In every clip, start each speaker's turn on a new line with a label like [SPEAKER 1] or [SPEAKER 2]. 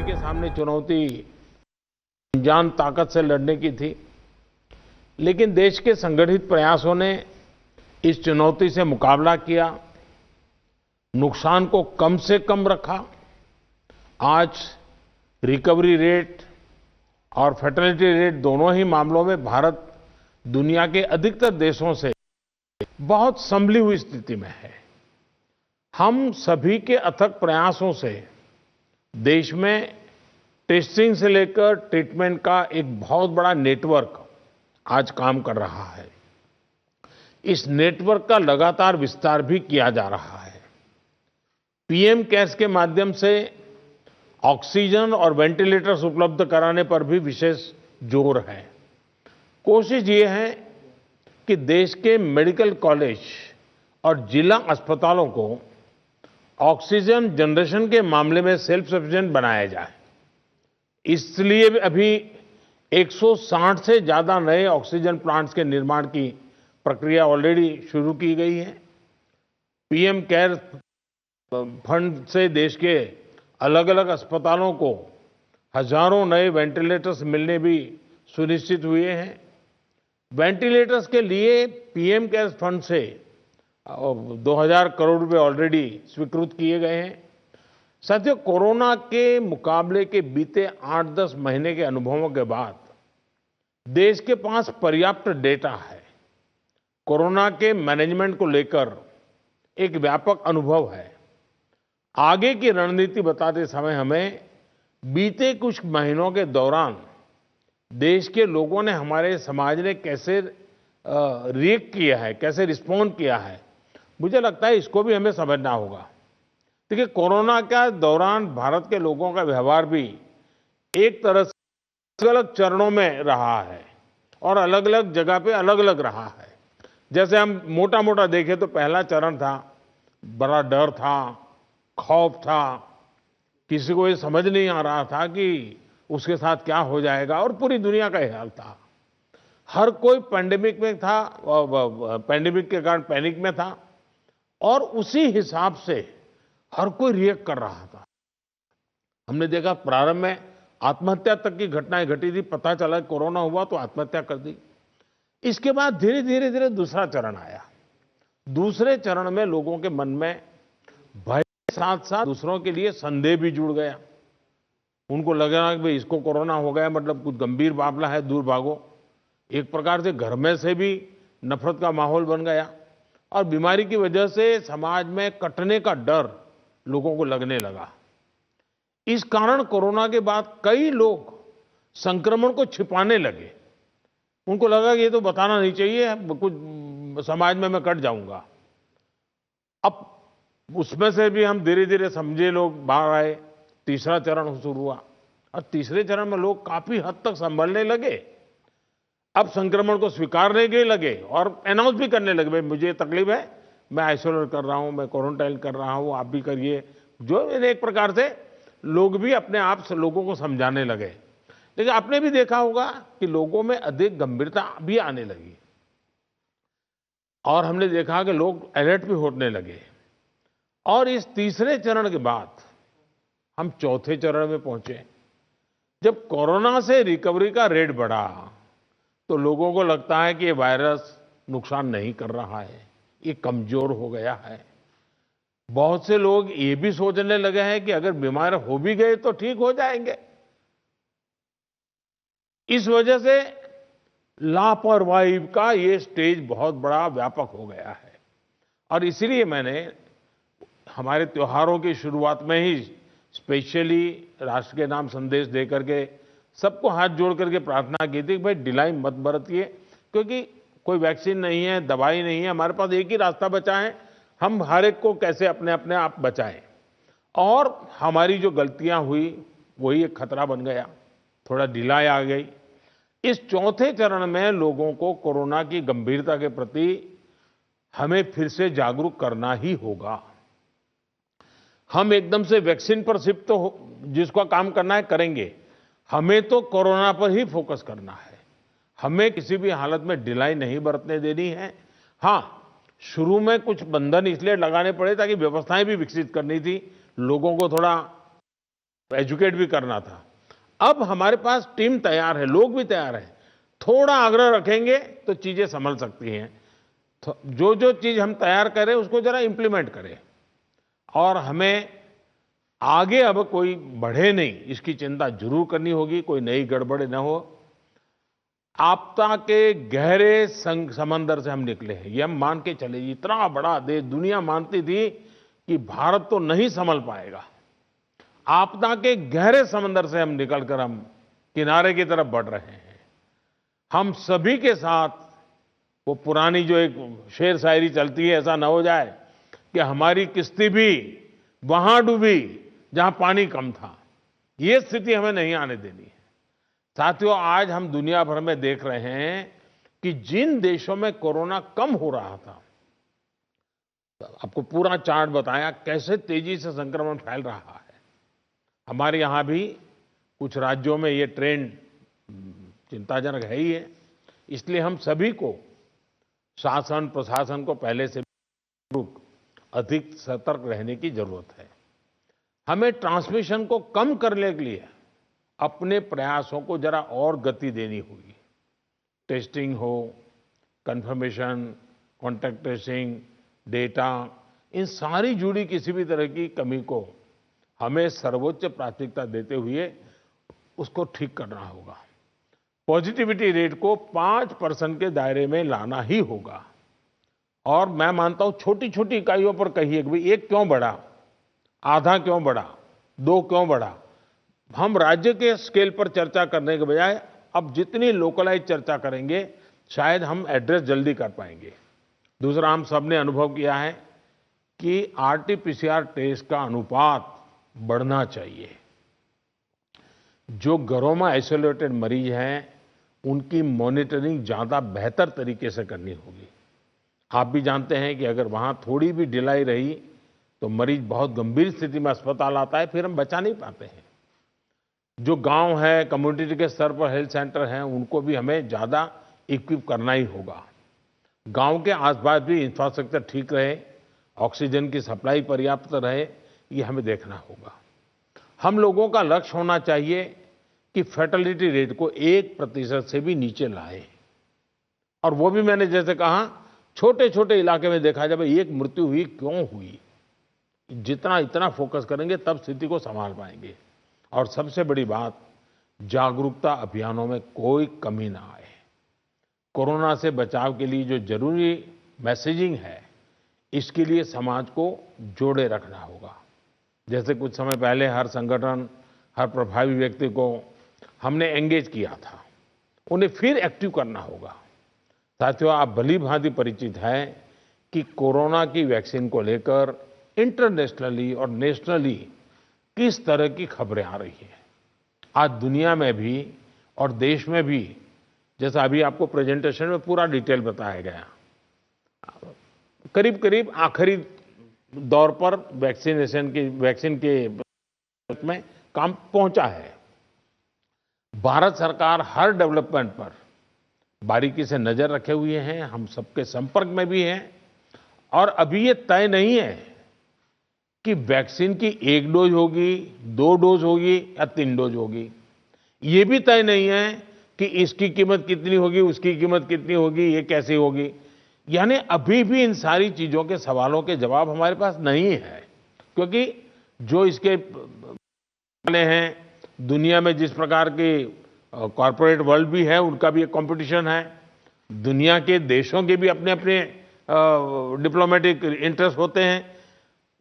[SPEAKER 1] के सामने चुनौती जान ताकत से लड़ने की थी, लेकिन देश के संगठित प्रयासों ने इस चुनौती से मुकाबला किया, नुकसान को कम से कम रखा। आज रिकवरी रेट और फैटेलिटी रेट दोनों ही मामलों में भारत दुनिया के अधिकतर देशों से बहुत संभली हुई स्थिति में है। हम सभी के अथक प्रयासों से देश में टेस्टिंग से लेकर ट्रीटमेंट का एक बहुत बड़ा नेटवर्क आज काम कर रहा है। इस नेटवर्क का लगातार विस्तार भी किया जा रहा है। पीएम केयर्स के माध्यम से ऑक्सीजन और वेंटिलेटर्स उपलब्ध कराने पर भी विशेष जोर है। कोशिश ये है कि देश के मेडिकल कॉलेज और जिला अस्पतालों को ऑक्सीजन जनरेशन के मामले में सेल्फ सफिशिएंट बनाया जाए। इसलिए अभी 160 से ज्यादा नए ऑक्सीजन प्लांट्स के निर्माण की प्रक्रिया ऑलरेडी शुरू की गई है। पीएम केयर फंड से देश के अलग अलग अस्पतालों को हजारों नए वेंटिलेटर्स मिलने भी सुनिश्चित हुए हैं। वेंटिलेटर्स के लिए पीएम केयर फंड से 2000 करोड़ रुपए ऑलरेडी स्वीकृत किए गए हैं। साथियों, कोरोना के मुकाबले के बीते 8-10 महीने के अनुभवों के बाद देश के पास पर्याप्त डेटा है। कोरोना के मैनेजमेंट को लेकर एक व्यापक अनुभव है। आगे की रणनीति बताते समय हमें बीते कुछ महीनों के दौरान देश के लोगों ने, हमारे समाज ने कैसे रिएक्ट किया है, कैसे रिस्पॉन्ड किया है, मुझे लगता है इसको भी हमें समझना होगा। देखिए, कोरोना के दौरान भारत के लोगों का व्यवहार भी एक तरह से अलग अलग चरणों में रहा है और अलग अलग जगह पे अलग अलग रहा है। जैसे हम मोटा मोटा देखें तो पहला चरण था, बड़ा डर था, खौफ था, किसी को ये समझ नहीं आ रहा था कि उसके साथ क्या हो जाएगा, और पूरी दुनिया का हाल था। हर कोई पैंडेमिक में था, पैंडेमिक के कारण पैनिक में था और उसी हिसाब से हर कोई रिएक्ट कर रहा था। हमने देखा प्रारंभ में आत्महत्या तक की घटनाएं घटी थी। पता चला कोरोना हुआ तो आत्महत्या कर दी। इसके बाद धीरे धीरे धीरे दूसरा चरण आया। दूसरे चरण में लोगों के मन में भय के साथ साथ दूसरों के लिए संदेह भी जुड़ गया। उनको लगा कि भाई इसको कोरोना हो गया, मतलब कुछ गंभीर मामला है, दूर भागो। एक प्रकार से घर में से भी नफरत का माहौल बन गया और बीमारी की वजह से समाज में कटने का डर लोगों को लगने लगा। इस कारण कोरोना के बाद कई लोग संक्रमण को छिपाने लगे। उनको लगा कि ये तो बताना नहीं चाहिए, कुछ समाज में मैं कट जाऊंगा। अब उसमें से भी हम धीरे धीरे समझे लोग बाहर आए। तीसरा चरण शुरू हुआ और तीसरे चरण में लोग काफी हद तक संभलने लगे। अब संक्रमण को स्वीकारने के लगे और अनाउंस भी करने लगे, भाई मुझे तकलीफ है, मैं आइसोलेट कर रहा हूं, मैं क्वारंटाइन कर रहा हूं, आप भी करिए। जो एक प्रकार से लोग भी अपने आप से लोगों को समझाने लगे। लेकिन आपने भी देखा होगा कि लोगों में अधिक गंभीरता भी आने लगी और हमने देखा कि लोग अलर्ट भी होने लगे। और इस तीसरे चरण के बाद हम चौथे चरण में पहुंचे। जब कोरोना से रिकवरी का रेट बढ़ा तो लोगों को लगता है कि ये वायरस नुकसान नहीं कर रहा है, ये कमजोर हो गया है। बहुत से लोग ये भी सोचने लगे हैं कि अगर बीमार हो भी गए तो ठीक हो जाएंगे। इस वजह से लापरवाही का ये स्टेज बहुत बड़ा व्यापक हो गया है। और इसीलिए मैंने हमारे त्योहारों की शुरुआत में ही स्पेशली राष्ट्र के नाम संदेश दे करके सबको हाथ जोड़ करके प्रार्थना की थी कि भाई ढिलाई मत बरतिए, क्योंकि कोई वैक्सीन नहीं है, दवाई नहीं है, हमारे पास एक ही रास्ता बचा है, हम हर एक को कैसे अपने अपने आप बचाएं। और हमारी जो गलतियां हुई वही एक खतरा बन गया, थोड़ा ढिलाई आ गई। इस चौथे चरण में लोगों को कोरोना की गंभीरता के प्रति हमें फिर से जागरूक करना ही होगा। हम एकदम से वैक्सीन पर शिफ्ट तो जिसका काम करना है करेंगे, हमें तो कोरोना पर ही फोकस करना है। हमें किसी भी हालत में ढिलाई नहीं बरतने देनी है। हाँ, शुरू में कुछ बंधन इसलिए लगाने पड़े ताकि व्यवस्थाएं भी विकसित करनी थी, लोगों को थोड़ा एजुकेट भी करना था। अब हमारे पास टीम तैयार है, लोग भी तैयार हैं। थोड़ा आग्रह रखेंगे तो चीजें संभल सकती हैं। तो जो जो चीज हम तैयार करें उसको जरा इंप्लीमेंट करें, और हमें आगे अब कोई बढ़े नहीं इसकी चिंता जरूर करनी होगी, कोई नई गड़बड़ न हो। आपदा के गहरे समंदर से हम निकले हैं, ये हम मान के चले। इतना बड़ा देश, दुनिया मानती थी कि भारत तो नहीं संभल पाएगा। आपदा के गहरे समंदर से हम निकलकर हम किनारे की तरफ बढ़ रहे हैं। हम सभी के साथ वो पुरानी जो एक शेर शायरी चलती है, ऐसा ना हो जाए कि हमारी किश्ती भी वहां डूबी जहां पानी कम था। ये स्थिति हमें नहीं आने देनी है। साथियों, आज हम दुनिया भर में देख रहे हैं कि जिन देशों में कोरोना कम हो रहा था, आपको पूरा चार्ट बताया कैसे तेजी से संक्रमण फैल रहा है। हमारे यहां भी कुछ राज्यों में ये ट्रेंड चिंताजनक है ही है। इसलिए हम सभी को, शासन प्रशासन को पहले से अधिक सतर्क रहने की जरूरत है। हमें ट्रांसमिशन को कम करने के लिए अपने प्रयासों को जरा और गति देनी होगी। टेस्टिंग हो, कंफर्मेशन, कॉन्टैक्ट ट्रेसिंग, डेटा, इन सारी जुड़ी किसी भी तरह की कमी को हमें सर्वोच्च प्राथमिकता देते हुए उसको ठीक करना होगा। पॉजिटिविटी रेट को 5% के दायरे में लाना ही होगा। और मैं मानता हूं छोटी छोटी इकाइयों पर कहिए कि भाई एक क्यों बढ़ा, आधा क्यों बढ़ा, 2 क्यों बढ़ा। हम राज्य के स्केल पर चर्चा करने के बजाय अब जितनी लोकलाइज चर्चा करेंगे शायद हम एड्रेस जल्दी कर पाएंगे। दूसरा, हम सबने अनुभव किया है कि आरटीपीसीआर टेस्ट का अनुपात बढ़ना चाहिए। जो घरों में आइसोलेटेड मरीज हैं उनकी मॉनिटरिंग ज्यादा बेहतर तरीके से करनी होगी। आप भी जानते हैं कि अगर वहां थोड़ी भी ढिलाई रही तो मरीज बहुत गंभीर स्थिति में अस्पताल आता है, फिर हम बचा नहीं पाते हैं। जो गांव है, कम्युनिटी के स्तर पर हेल्थ सेंटर हैं, उनको भी हमें ज्यादा इक्विप करना ही होगा। गांव के आसपास भी इंफ्रास्ट्रक्चर ठीक रहे, ऑक्सीजन की सप्लाई पर्याप्त रहे, ये हमें देखना होगा। हम लोगों का लक्ष्य होना चाहिए कि फैटेलिटी रेट को 1% से भी नीचे लाए। और वो भी मैंने जैसे कहा, छोटे छोटे इलाके में देखा जब एक मृत्यु हुई क्यों हुई, जितना इतना फोकस करेंगे तब स्थिति को संभाल पाएंगे। और सबसे बड़ी बात, जागरूकता अभियानों में कोई कमी ना आए। कोरोना से बचाव के लिए जो जरूरी मैसेजिंग है, इसके लिए समाज को जोड़े रखना होगा। जैसे कुछ समय पहले हर संगठन, हर प्रभावी व्यक्ति को हमने एंगेज किया था, उन्हें फिर एक्टिव करना होगा। साथियों, आप भली भांति परिचित हैं कि कोरोना की वैक्सीन को लेकर इंटरनेशनली और नेशनली किस तरह की खबरें आ रही हैं। आज दुनिया में भी और देश में भी, जैसा अभी आपको प्रेजेंटेशन में पूरा डिटेल बताया गया, करीब करीब आखिरी दौर पर वैक्सीन के में काम पहुंचा है। भारत सरकार हर डेवलपमेंट पर बारीकी से नजर रखे हुए हैं, हम सबके संपर्क में भी हैं। और अभी ये तय नहीं है कि वैक्सीन की 1 डोज होगी, 2 डोज होगी या 3 डोज होगी। ये भी तय नहीं है कि इसकी कीमत कितनी होगी, उसकी कीमत कितनी होगी, ये कैसी होगी। यानी अभी भी इन सारी चीजों के सवालों के जवाब हमारे पास नहीं है, क्योंकि जो इसके वाले हैं, दुनिया में जिस प्रकार की कॉरपोरेट वर्ल्ड भी है, उनका भी एक कंपटीशन है। दुनिया के देशों के भी अपने अपने डिप्लोमेटिक इंटरेस्ट होते हैं।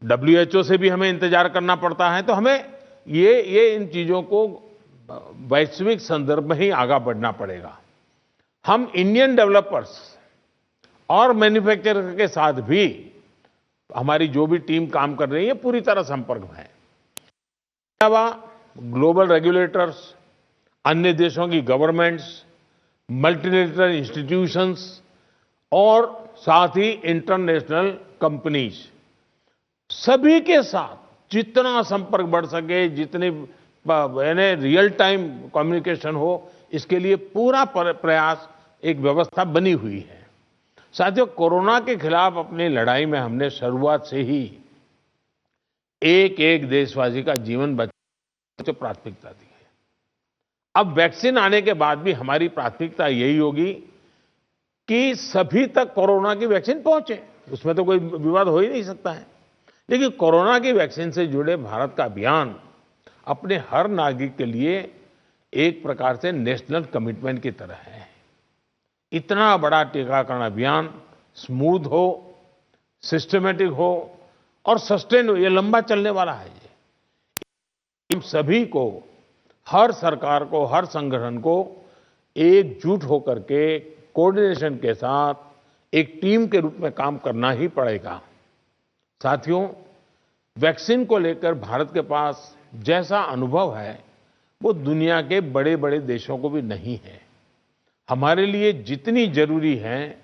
[SPEAKER 1] WHO से भी हमें इंतजार करना पड़ता है। तो हमें ये इन चीजों को वैश्विक संदर्भ में ही आगे बढ़ना पड़ेगा। हम इंडियन डेवलपर्स और मैन्युफैक्चरर के साथ भी हमारी जो भी टीम काम कर रही है पूरी तरह संपर्क में है। अलावा ग्लोबल रेगुलेटर्स, अन्य देशों की गवर्नमेंट्स, मल्टीलेटरल इंस्टीट्यूशंस और साथ ही इंटरनेशनल कंपनीज, सभी के साथ जितना संपर्क बढ़ सके, जितने रियल टाइम कम्युनिकेशन हो, इसके लिए पूरा प्रयास, एक व्यवस्था बनी हुई है। साथियों, कोरोना के खिलाफ अपनी लड़ाई में हमने शुरुआत से ही एक एक देशवासी का जीवन बचा जो प्राथमिकता दी है। अब वैक्सीन आने के बाद भी हमारी प्राथमिकता यही होगी कि सभी तक कोरोना की वैक्सीन पहुंचे। उसमें तो कोई विवाद हो ही नहीं सकता है। लेकिन कोरोना की वैक्सीन से जुड़े भारत का अभियान अपने हर नागरिक के लिए एक प्रकार से नेशनल कमिटमेंट की तरह है। इतना बड़ा टीकाकरण अभियान स्मूथ हो, सिस्टमैटिक हो और सस्टेन हो, ये लंबा चलने वाला है। हम सभी को, हर सरकार को, हर संगठन को एकजुट होकर के कोऑर्डिनेशन के साथ एक टीम के रूप में काम करना ही पड़ेगा। साथियों, वैक्सीन को लेकर भारत के पास जैसा अनुभव है वो दुनिया के बड़े-बड़े देशों को भी नहीं है। हमारे लिए जितनी जरूरी है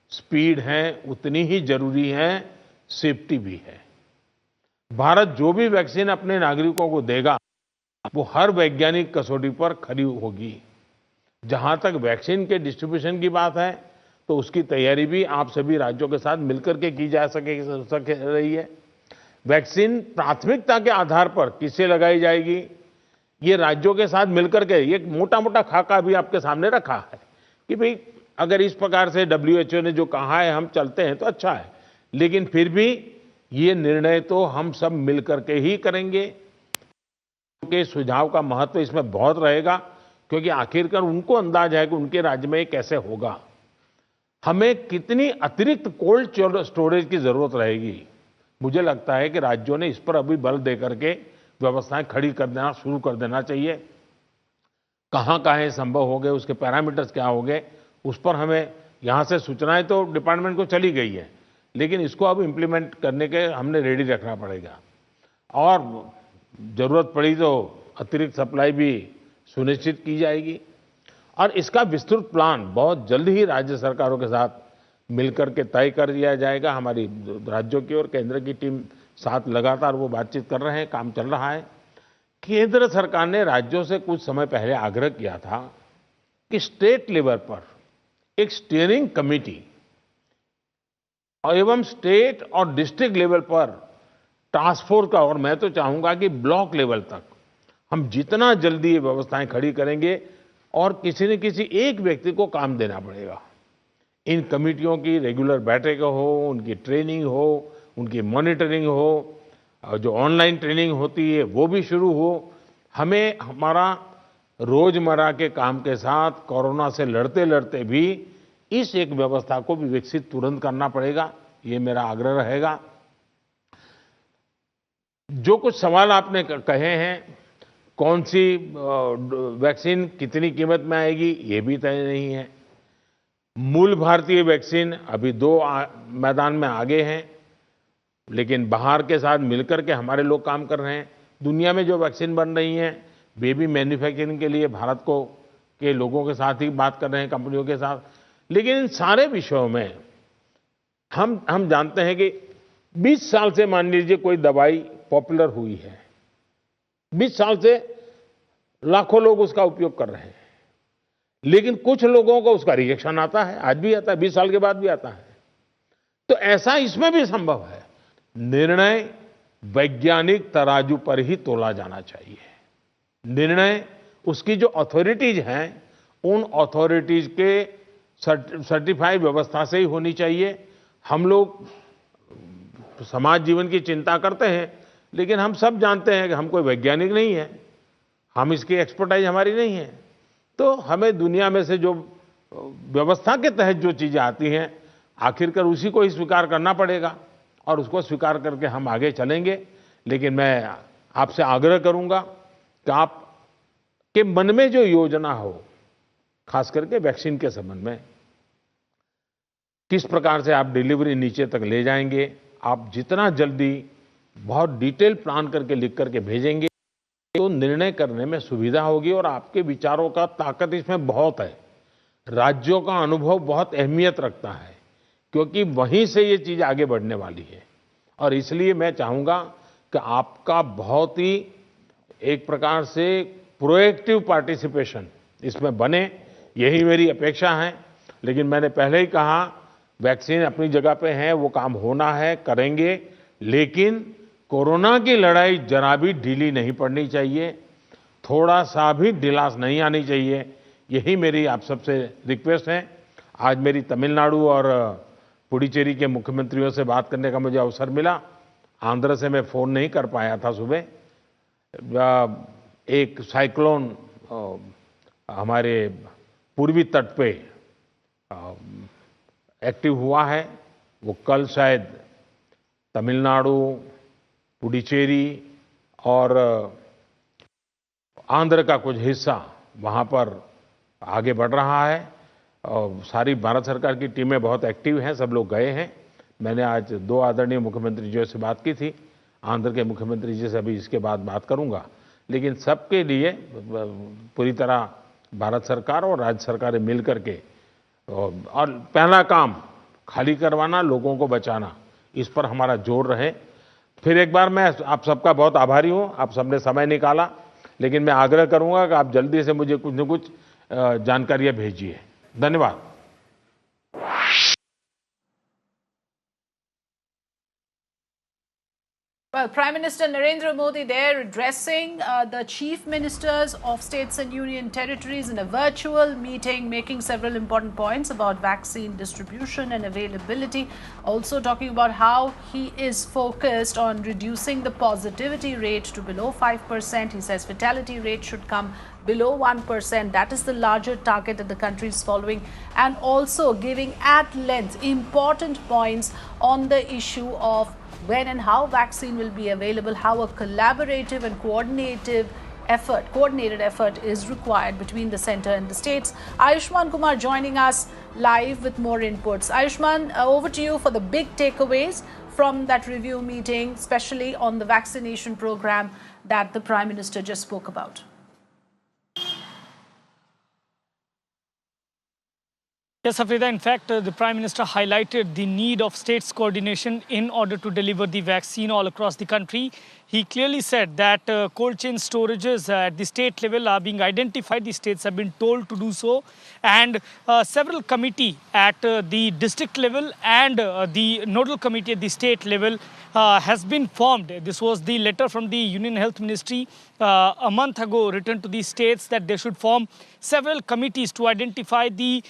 [SPEAKER 1] स्पीड है, उतनी ही जरूरी है सेफ्टी भी है। भारत जो भी वैक्सीन अपने नागरिकों को देगा वो हर वैज्ञानिक कसौटी पर खरी होगी। जहां तक वैक्सीन के डिस्ट्रीब्यूशन की बात है तो उसकी तैयारी भी आप सभी राज्यों के साथ मिलकर के की जा सके रही है। वैक्सीन प्राथमिकता के आधार पर किसे लगाई जाएगी, ये राज्यों के साथ मिलकर के ये मोटा-मोटा खाका भी आपके सामने रखा है कि भाई अगर इस प्रकार से WHO ने जो कहा है हम चलते हैं तो अच्छा है, लेकिन फिर भी ये निर्णय तो हम सब मिलकर के ही करेंगे। उनके सुझाव का महत्व इसमें बहुत रहेगा क्योंकि आखिरकार उनको अंदाज है कि उनके राज्य में ये कैसे होगा। हमें कितनी अतिरिक्त कोल्ड स्टोरेज की जरूरत रहेगी, मुझे लगता है कि राज्यों ने इस पर अभी बल देकर के व्यवस्थाएं खड़ी कर देना शुरू कर देना चाहिए। कहाँ-कहाँ संभव हो गए, उसके पैरामीटर्स क्या हो गए, उस पर हमें यहाँ से सूचनाएं तो डिपार्टमेंट को चली गई है, लेकिन इसको अब इम्प्लीमेंट करने के हमने रेडी रखना पड़ेगा और जरूरत पड़ी तो अतिरिक्त सप्लाई भी सुनिश्चित की जाएगी। और इसका विस्तृत प्लान बहुत जल्द ही राज्य सरकारों के साथ मिलकर के तय कर दिया जाएगा। हमारी राज्यों की और केंद्र की टीम साथ लगातार वो बातचीत कर रहे हैं, काम चल रहा है। केंद्र सरकार ने राज्यों से कुछ समय पहले आग्रह किया था कि स्टेट लेवल पर एक स्टीयरिंग कमेटी एवं स्टेट और डिस्ट्रिक्ट लेवल पर टास्क फोर्स का, और मैं तो चाहूंगा कि ब्लॉक लेवल तक हम जितना जल्दी ये व्यवस्थाएं खड़ी करेंगे और किसी न किसी एक व्यक्ति को काम देना पड़ेगा। इन कमेटियों की रेगुलर बैठकें हो, उनकी ट्रेनिंग हो, उनकी मॉनिटरिंग हो, और जो ऑनलाइन ट्रेनिंग होती है वो भी शुरू हो। हमें हमारा रोजमर्रा के काम के साथ कोरोना से लड़ते लड़ते भी इस एक व्यवस्था को भी विकसित तुरंत करना पड़ेगा, ये मेरा आग्रह रहेगा। जो कुछ सवाल आपने कहे हैं, कौन सी वैक्सीन कितनी कीमत में आएगी ये भी तय नहीं है। मूल भारतीय वैक्सीन अभी दो मैदान में आगे हैं, लेकिन बाहर के साथ मिलकर के हमारे लोग काम कर रहे हैं। दुनिया में जो वैक्सीन बन रही हैं वे भी मैन्युफैक्चरिंग के लिए भारत को के लोगों के साथ ही बात कर रहे हैं, कंपनियों के साथ। लेकिन इन सारे विषयों में हम जानते हैं कि 20 साल से मान लीजिए कोई दवाई पॉपुलर हुई है, 20 साल से लाखों लोग उसका उपयोग कर रहे हैं, लेकिन कुछ लोगों को उसका रिएक्शन आता है, आज भी आता है, 20 साल के बाद भी आता है। तो ऐसा इसमें भी संभव है। निर्णय वैज्ञानिक तराजू पर ही तोला जाना चाहिए। निर्णय उसकी जो अथॉरिटीज हैं उन अथॉरिटीज के सर्टिफाइड व्यवस्था से ही होनी चाहिए। हम लोग समाज जीवन की चिंता करते हैं, लेकिन हम सब जानते हैं कि हम कोई वैज्ञानिक नहीं है, हम इसकी एक्सपर्टाइज हमारी नहीं है। तो हमें दुनिया में से जो व्यवस्था के तहत जो चीजें आती हैं आखिरकार उसी को ही स्वीकार करना पड़ेगा और उसको स्वीकार करके हम आगे चलेंगे। लेकिन मैं आपसे आग्रह करूंगा कि आप के मन में जो योजना हो, खास करके वैक्सीन के संबंध में, किस प्रकार से आप डिलीवरी नीचे तक ले जाएंगे, आप जितना जल्दी बहुत डिटेल प्लान करके लिख करके भेजेंगे तो निर्णय करने में सुविधा होगी। और आपके विचारों का ताकत इसमें बहुत है। राज्यों का अनुभव बहुत अहमियत रखता है क्योंकि वहीं से ये चीज आगे बढ़ने वाली है। और इसलिए मैं चाहूंगा कि आपका बहुत ही एक प्रकार से प्रोएक्टिव पार्टिसिपेशन इसमें बने, यही मेरी अपेक्षा है। लेकिन मैंने पहले ही कहा, वैक्सीन अपनी जगह पे है, वो काम होना है, करेंगे, लेकिन कोरोना की लड़ाई जरा भी ढीली नहीं पड़नी चाहिए। थोड़ा सा भी ढिलास नहीं आनी चाहिए, यही मेरी आप सबसे रिक्वेस्ट है। आज मेरी तमिलनाडु और पुडुचेरी के मुख्यमंत्रियों से बात करने का मुझे अवसर मिला। आंध्र से मैं फ़ोन नहीं कर पाया था सुबह। एक साइक्लोन हमारे पूर्वी तट पे एक्टिव हुआ है। वो कल शायद तमिलनाडु, पुडुचेरी और आंध्र का कुछ हिस्सा वहाँ पर आगे बढ़ रहा है। और सारी भारत सरकार की टीमें बहुत एक्टिव हैं, सब लोग गए हैं। मैंने आज 2 आदरणीय मुख्यमंत्री जी से बात की थी। आंध्र के मुख्यमंत्री जी से अभी इसके बाद बात करूंगा। लेकिन सबके लिए पूरी तरह भारत सरकार और राज्य सरकारें मिल करके और पहला काम खाली करवाना, लोगों को बचाना, इस पर हमारा जोर रहे। फिर एक बार मैं आप सबका बहुत आभारी हूं, आप सबने समय निकाला। लेकिन मैं आग्रह करूंगा कि आप जल्दी से मुझे कुछ न कुछ जानकारियां भेजिए। धन्यवाद।
[SPEAKER 2] Well, Prime Minister Narendra Modi there addressing the chief ministers of states and union territories in a virtual meeting, making several important points about vaccine distribution and availability. Also talking about how he is focused on reducing the positivity rate to below 5%. He says fatality rate should come below 1%. That is the larger target that the country is following. And also giving at length important points on the issue of when and how vaccine will be available, how a collaborative and coordinated effort is required between the centre and the states. Ayushman Kumar joining us live with more inputs. Ayushman, over to you for the big takeaways from that review meeting, especially on the vaccination program that the Prime Minister just spoke about.
[SPEAKER 3] Yes, Afrida, in fact, the Prime Minister highlighted the need of states' coordination in order to deliver the vaccine all across the country. He clearly said that cold chain storages at the state level are being identified. The states have been told to do so. And several committee at the district level and the nodal committee at the state level has been formed. This was the letter from the Union Health Ministry a month ago written to the states that they should form several committees to identify the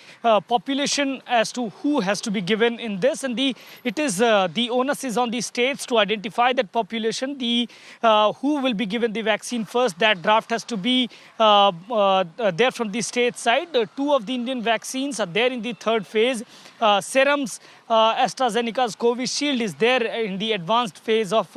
[SPEAKER 3] population as to who has to be given in this. And the onus is on the states to identify that population, who will be given the vaccine first. That draft has to be there from the state side. 2 of the Indian vaccines are there in the 3rd phase. Serum's AstraZeneca's Covishield is there in the advanced phase of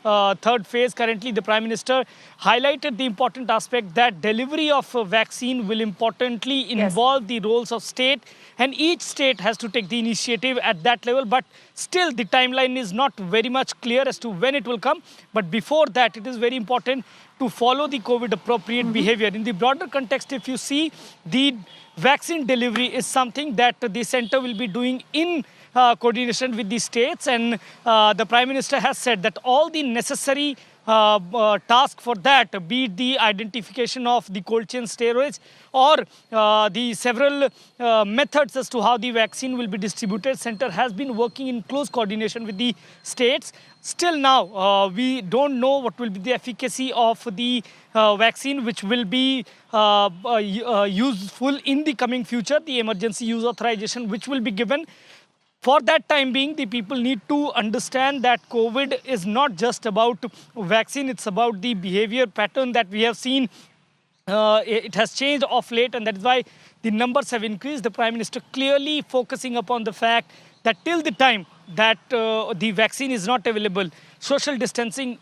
[SPEAKER 3] 3rd phase. Currently, the Prime Minister highlighted the important aspect that delivery of vaccine will importantly involve the roles of state, and each state has to take the initiative at that level. But still, the timeline is not very much clear as to when it will come. But before that, it is very important to follow the COVID-appropriate behavior. In the broader context, if you see, the vaccine delivery is something that the centre will be doing in coordination with the states, and the Prime Minister has said that all the necessary task for that, be it the identification of the cold chain storage or the several methods as to how the vaccine will be distributed, centre has been working in close coordination with the states. Still now, we don't know what will be the efficacy of the vaccine, which will be useful in the coming future, the emergency use authorization which will be given. For that time being, the people need to understand that COVID is not just about vaccine, it's about the behavior pattern that we have seen. It has changed of late, and that is why the numbers have increased. The Prime Minister clearly focusing upon the fact that till the time that the vaccine is not available, social distancing,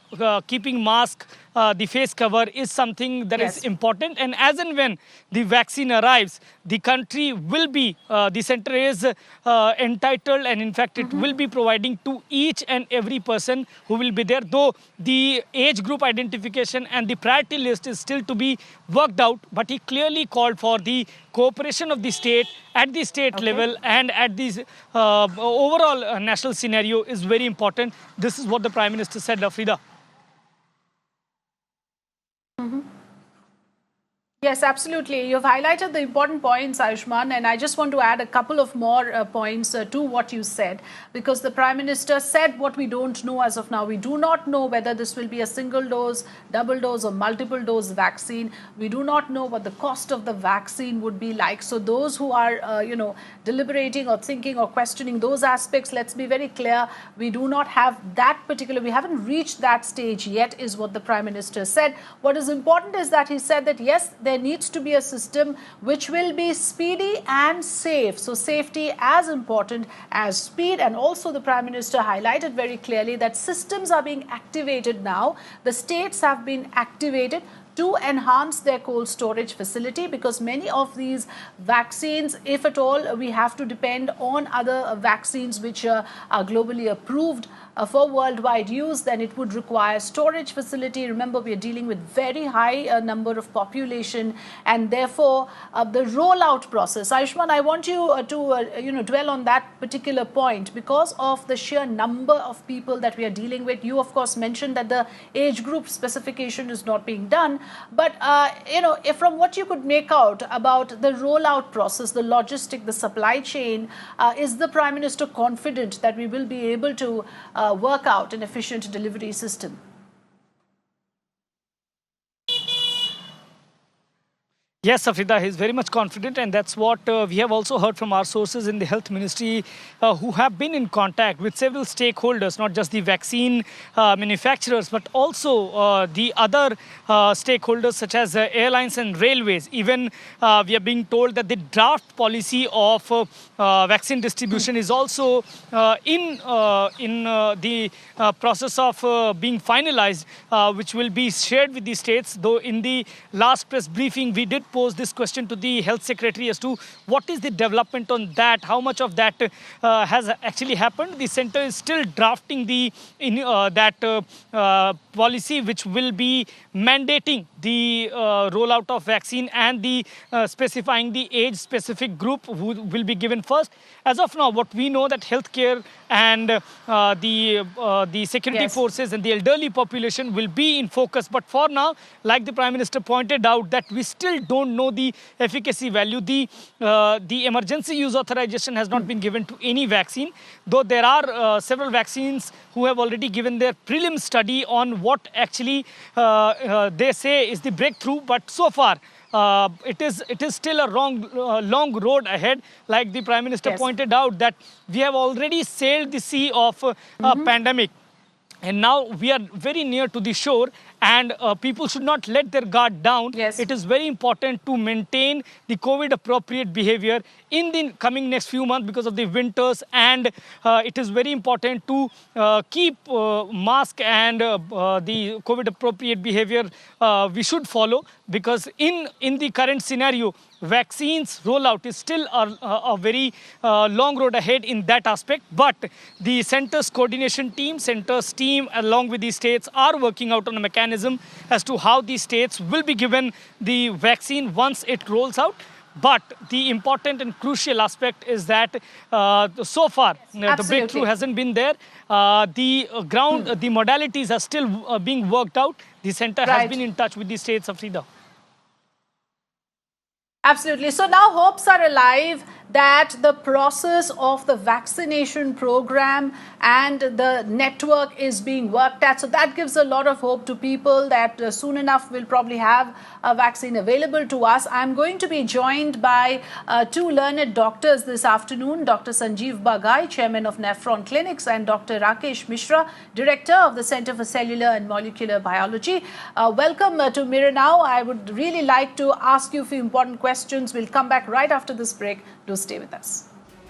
[SPEAKER 3] keeping mask, the face cover is something that is important. And as and when the vaccine arrives, the country will be, the centre is entitled, and in fact it will be providing to each and every person who will be there. Though the age group identification and the priority list is still to be worked out, but he clearly called for the cooperation of the state at the state level, and at the overall national scenario is very important. This is what the Prime Minister said, Afrida.
[SPEAKER 2] Yes, absolutely. You've highlighted the important points, Ayushman, and I just want to add a couple of more points to what you said, because the Prime Minister said what we don't know as of now. We do not know whether this will be a single dose, double dose or multiple dose vaccine. We do not know what the cost of the vaccine would be like. So those who are, deliberating or thinking or questioning those aspects, let's be very clear, we do not have that particular, we haven't reached that stage yet, is what the Prime Minister said. What is important is that he said that yes, there needs to be a system which will be speedy and safe. So safety as important as speed. And also the Prime Minister highlighted very clearly that systems are being activated now. The states have been activated to enhance their cold storage facility, because many of these vaccines, if at all, we have to depend on other vaccines which are globally approved for worldwide use, then it would require storage facility. Remember, we are dealing with very high number of population, and therefore the rollout process. Ayushman, I want you to dwell on that particular point because of the sheer number of people that we are dealing with. You of course mentioned that the age group specification is not being done, but if from what you could make out about the rollout process, the logistic, the supply chain, is the Prime Minister confident that we will be able to work out an efficient delivery system?
[SPEAKER 3] Yes, Afrida, he is very much confident, and that's what we have also heard from our sources in the health ministry who have been in contact with several stakeholders, not just the vaccine manufacturers, but also the other stakeholders such as airlines and railways. Even we are being told that the draft policy of vaccine distribution is also in the process of being finalized, which will be shared with the states. Though in the last press briefing, we did pose this question to the health secretary as to what is the development on that, how much of that has actually happened. The center is still drafting that policy which will be mandating the rollout of vaccine and the specifying the age specific group who will be given first. As of now, what we know that healthcare and the security forces and the elderly population will be in focus. But for now, like the Prime Minister pointed out, that we still don't know the efficacy value. The emergency use authorization has not been given to any vaccine, though there are several vaccines who have already given their prelim study on what actually they say is the breakthrough. But so far, it is still a long road ahead. Like the Prime Minister pointed out, that we have already sailed the sea of a pandemic, and now we are very near to the shore, and people should not let their guard down. It is very important to maintain the COVID appropriate behavior in the coming next few months because of the winters, and it is very important to keep mask and the COVID appropriate behavior we should follow, because in the current scenario, vaccines rollout is still a very long road ahead in that aspect. But the center's coordination team, center's team along with the states are working out on a mechanism as to how the states will be given the vaccine once it rolls out. But the important and crucial aspect is that so far the breakthrough hasn't been there. The modalities are still being worked out. The center has been in touch with the states, Afrida.
[SPEAKER 2] Absolutely. So now hopes are alive that the process of the vaccination program and the network is being worked at. So that gives a lot of hope to people that soon enough we'll probably have a vaccine available to us. I'm going to be joined by two learned doctors this afternoon, Dr. Sanjeev Bagai, Chairman of Nephron Clinics, and Dr. Rakesh Mishra, Director of the Center for Cellular and Molecular Biology. Welcome to Mirror Now. I would really like to ask you a few important questions. We'll come back right after this break. Do stay with us.